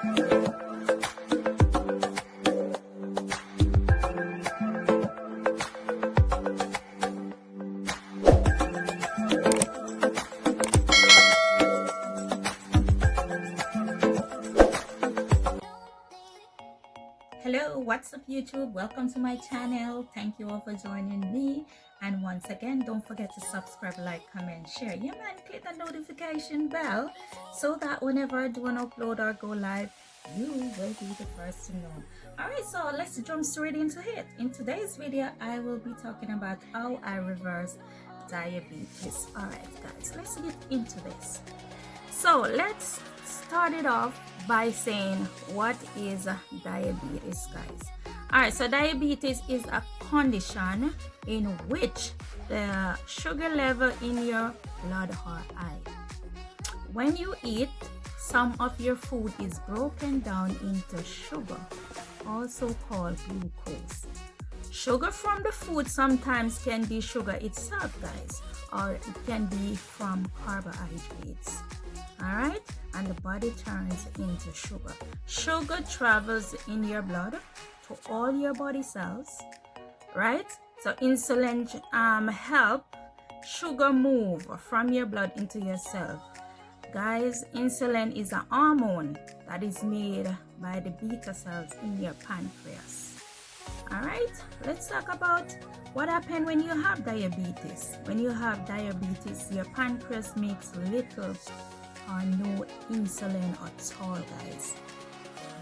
Hello, what's up YouTube? Welcome to my channel. Thank you all for joining me, and once again, don't forget to subscribe, like, comment, share. Yeah man, click the notification bell so that whenever I do an upload or go live, you will be the first to know. Alright, so let's jump straight into it. In today's video, I will be talking about how I reverse diabetes. Alright guys, let's get into this. So let's start it off by saying what is diabetes, guys. All right, so diabetes is a condition in which the sugar level in your blood are high. When you eat, some of your food is broken down into sugar, also called glucose. Sugar from the food sometimes can be sugar itself, guys, or it can be from carbohydrates. All right, and the body turns into sugar. Sugar travels in your blood to all your body cells, right? So insulin help sugar move from your blood into your cell. Guys, insulin is a hormone that is made by the beta cells in your pancreas. All right, let's talk about what happens when you have diabetes. When you have diabetes, your pancreas makes little or no insulin at all, guys.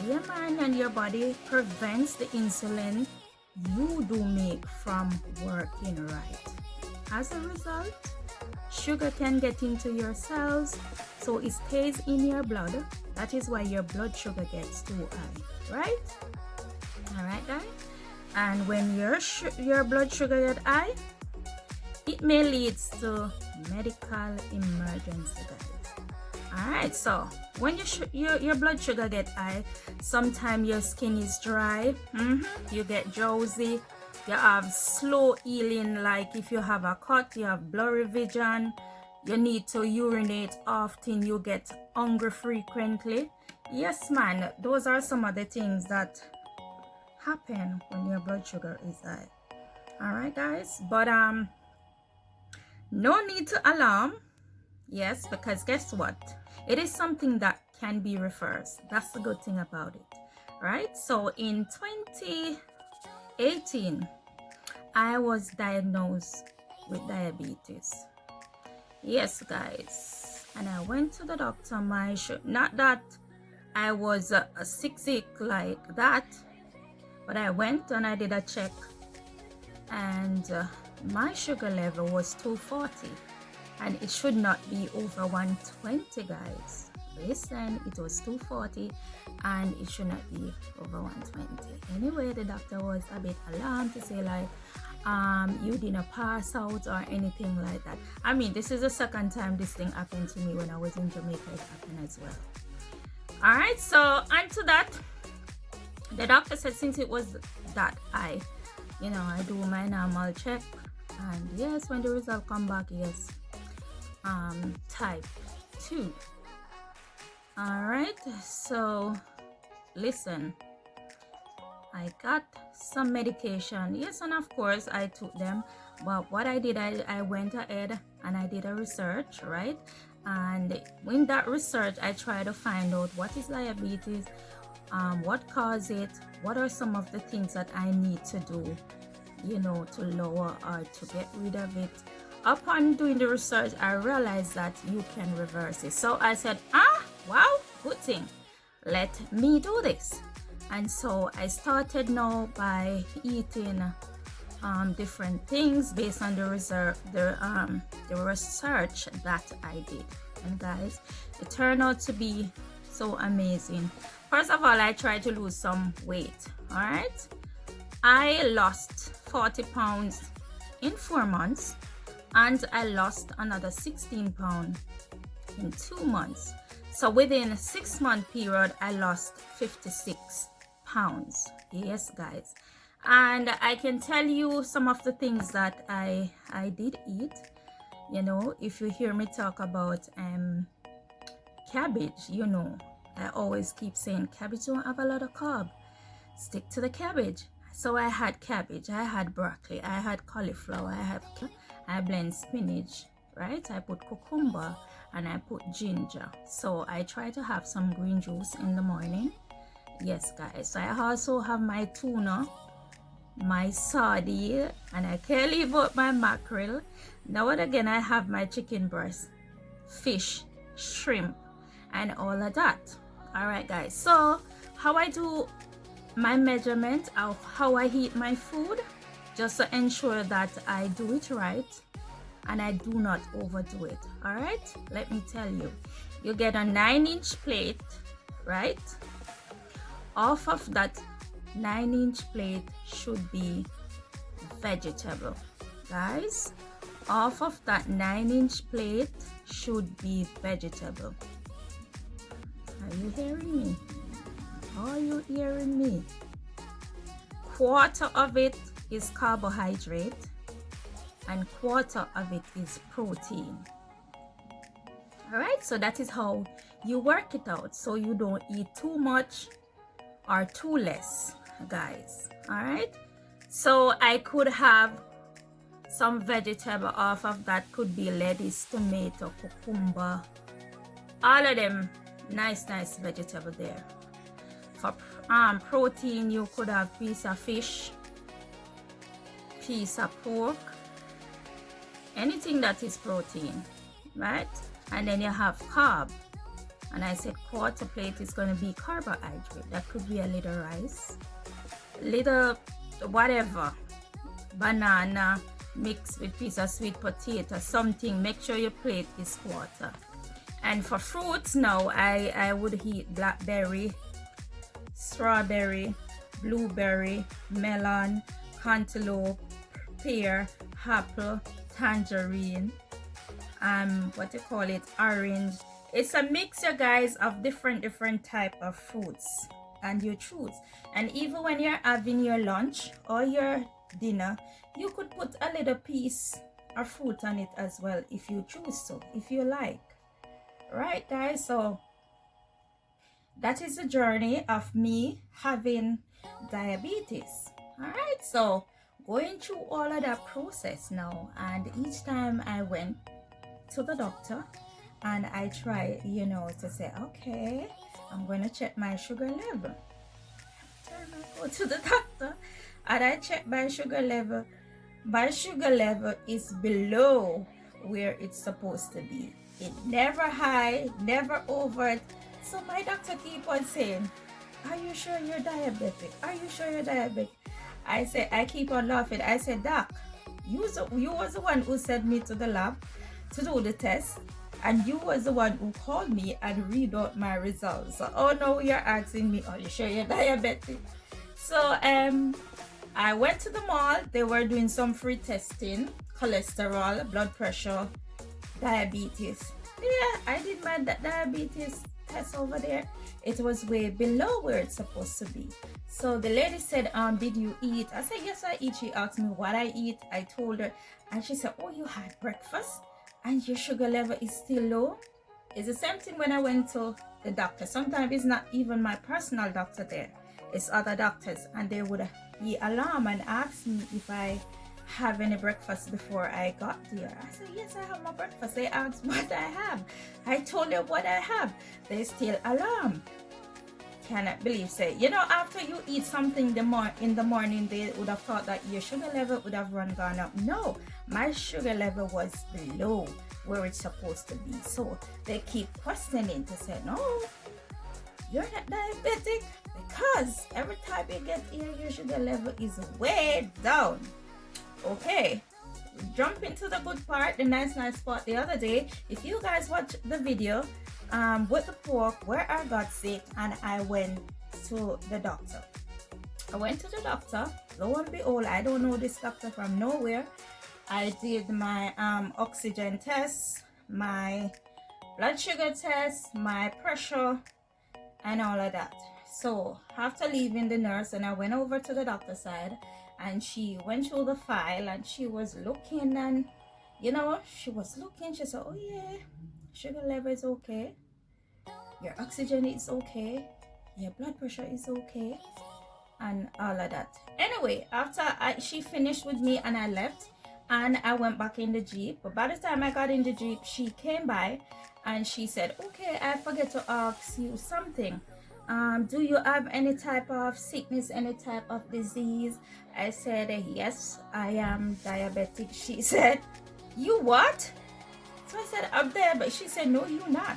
Your mind and your body prevents the insulin you do make from working right. As a result, sugar can get into your cells, so it stays in your blood. That is why your blood sugar gets too high, right? All right, guys. And when your blood sugar gets high, it may lead to medical emergency, guys. Alright, so when your blood sugar get high, sometimes your skin is dry, you get drowsy, you have slow healing, like if you have a cut, you have blurry vision, you need to urinate often, you get hungry frequently. Yes man, those are some of the things that happen when your blood sugar is high. Alright guys, but no need to alarm. Yes, because guess what? It is something that can be reversed. That's the good thing about it, right? So in 2018, I was diagnosed with diabetes. Yes, guys. And I went to the doctor. Not that I was sick like that, but I went and I did a check, and my sugar level was 240. And it should not be over 120, guys. Listen, it was 240 and it should not be over 120. Anyway, the doctor was a bit alarmed to say like, you didn't pass out or anything like that. I mean, this is the second time this thing happened to me. When I was in Jamaica, it happened as well. All right, so onto that, the doctor said since it was that high, I do my normal check, and yes, when the result come back, yes, type 2. All right, so listen, I got some medication, yes, and of course I took them, but what I did, I went ahead and I did a research, right? And in that research, I tried to find out what is diabetes, what causes it, what are some of the things that I need to do, to lower or to get rid of it. Upon doing the research, I realized that you can reverse it. So I said, wow, good thing. Let me do this. And so I started now by eating different things based on the research that I did. And guys, it turned out to be so amazing. First of all, I tried to lose some weight. All right, I lost 40 pounds in 4 months. And I lost another 16 pounds in 2 months. So within a 6-month period, I lost 56 pounds. Yes, guys. And I can tell you some of the things that I did eat. If you hear me talk about cabbage, I always keep saying cabbage don't have a lot of carb. Stick to the cabbage. So I had cabbage, I had broccoli, I had cauliflower, I blend spinach, right? I put cucumber and I put ginger. So I try to have some green juice in the morning. Yes, guys. I also have my tuna, my sardine, and I can't leave out my mackerel. Now and again, I have my chicken breast, fish, shrimp, and all of that. All right, guys. So how I do my measurement of how I eat my food, just to ensure that I do it right and I do not overdo it. All right, let me tell you, you get a 9-inch plate, right? Off of that 9-inch plate should be vegetable, guys. Off of that 9-inch plate should be vegetable. Are you hearing me? Are you hearing me? Quarter of it is carbohydrate and quarter of it is protein. All right, so that is how you work it out, so you don't eat too much or too less, guys. All right, so I could have some vegetable off of that. Could be lettuce, tomato, cucumber, all of them nice vegetable there. For protein, you could have piece of fish, piece of pork, anything that is protein, right? And then you have carb, and I said quarter plate is going to be carbohydrate. That could be a little rice, little whatever, banana mixed with piece of sweet potato, something. Make sure your plate is quarter. And for fruits now, I would eat blackberry, strawberry, blueberry, melon, cantaloupe, pear, apple, tangerine, what you call it, orange. It's a mixture, guys, of different type of fruits, and you choose. And even when you're having your lunch or your dinner, you could put a little piece of fruit on it as well if you choose to, if you like. Right, guys? So that is the journey of me having diabetes. All right, so going through all of that process now, and each time I went to the doctor and I try, you know, to say, okay, I'm going to check my sugar level. I go to the doctor and I check my sugar level. My sugar level is below where it's supposed to be. It never high, never over. So my doctor keep on saying, are you sure you're diabetic? Are you sure you're diabetic? I keep on laughing. I said, Doc, you was the one who sent me to the lab to do the test, and you was the one who called me and read out my results. So, oh no, you're asking me, are you sure you're diabetic? So I went to the mall. They were doing some free testing, cholesterol, blood pressure, diabetes. Yeah, I did my diabetes test over there. It was way below where it's supposed to be. So the lady said, did you eat? I said, yes, I eat. She asked me what I eat. I told her, and she said, oh, you had breakfast and your sugar level is still low? It's the same thing when I went to the doctor. Sometimes it's not even my personal doctor there, it's other doctors, and they would be alarmed and ask me if I have any breakfast before I got there. I said, yes, I have my breakfast. They asked what I have. I told them what I have. They still alarmed. Cannot believe, say, you know, after you eat something in the morning, they would have thought that your sugar level would have gone up. No, my sugar level was below where it's supposed to be. So they keep questioning to say, no, you're not diabetic, because every time you get here, your sugar level is way down. Okay, jump into the good part, the nice part the other day. If you guys watch the video with the pork where I got sick and I went to the doctor. I went to the doctor. Lo and behold, I don't know this doctor from nowhere. I did my oxygen test, my blood sugar test, my pressure, and all of that. So after leaving the nurse, and I went over to the doctor's side, and she went through the file and she was looking, and you know, she was looking, she said, oh yeah, sugar level is okay. your oxygen is okay, your blood pressure is okay, and all of that. Anyway, after she finished with me and I left, and I went back in the Jeep. But by the time I got in the Jeep, she came by and she said, okay, I forget to ask you something. Do you have any type of sickness, any type of disease? I said, yes, I am diabetic. She said, you what? So I said, I'm there, but she said, no, you're not.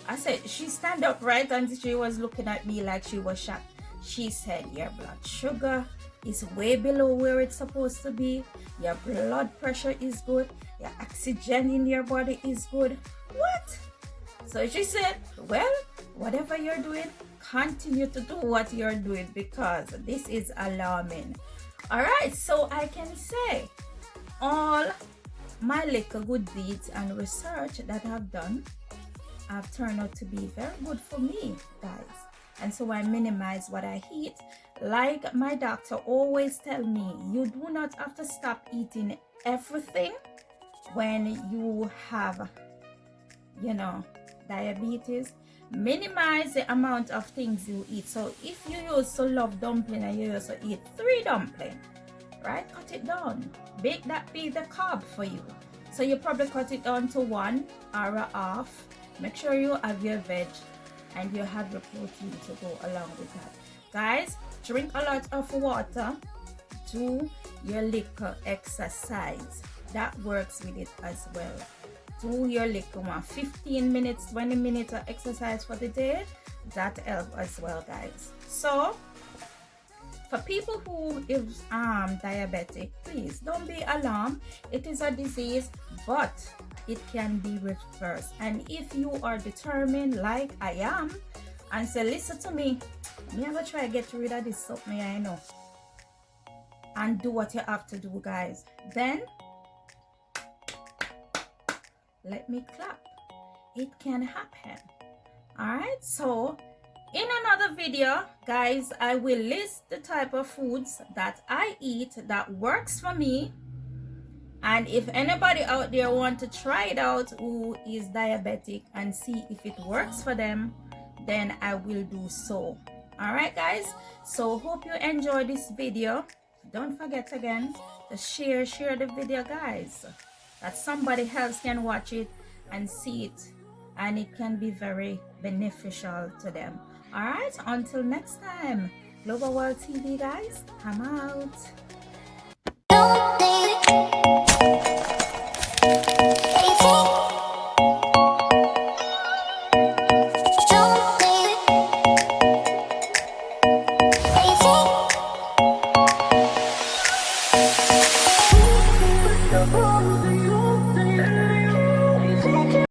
I said, she stand up right, and she was looking at me like she was shocked. She said, your blood sugar is way below where it's supposed to be. Your blood pressure is good. Your oxygen in your body is good. What? So she said, well, whatever you're doing, continue to do what you're doing, because this is alarming. All right, so I can say all my little good deeds and research that I've done have turned out to be very good for me, guys. And so I minimize what I eat. Like my doctor always tell me, you do not have to stop eating everything when you have, diabetes. Minimize the amount of things you eat. So if you used to love dumpling and you used to eat 3 dumplings, right? Cut it down. Make that be the carb for you. So you probably cut it down to 1 or a half. Make sure you have your veg and you have your protein to go along with that. Guys, drink a lot of water. Do your little exercise. That works with it as well. Do your little 15 minutes, 20 minutes of exercise for the day. That helps as well, guys. So for people who is diabetic, please don't be alarmed. It is a disease, but it can be reversed. And if you are determined, like I am, and say, listen to me, I'm gonna try to get rid of this something I know, and do what you have to do, guys, then let me clap. It can happen. All right, so in another video, guys, I will list the type of foods that I eat that works for me. And if anybody out there want to try it out who is diabetic and see if it works for them, then I will do so. All right, guys, so hope you enjoy this video. Don't forget again to share the video, guys, that somebody else can watch it and see it, and it can be very beneficial to them. All right, until next time, Global World TV, guys, I'm out. Oh,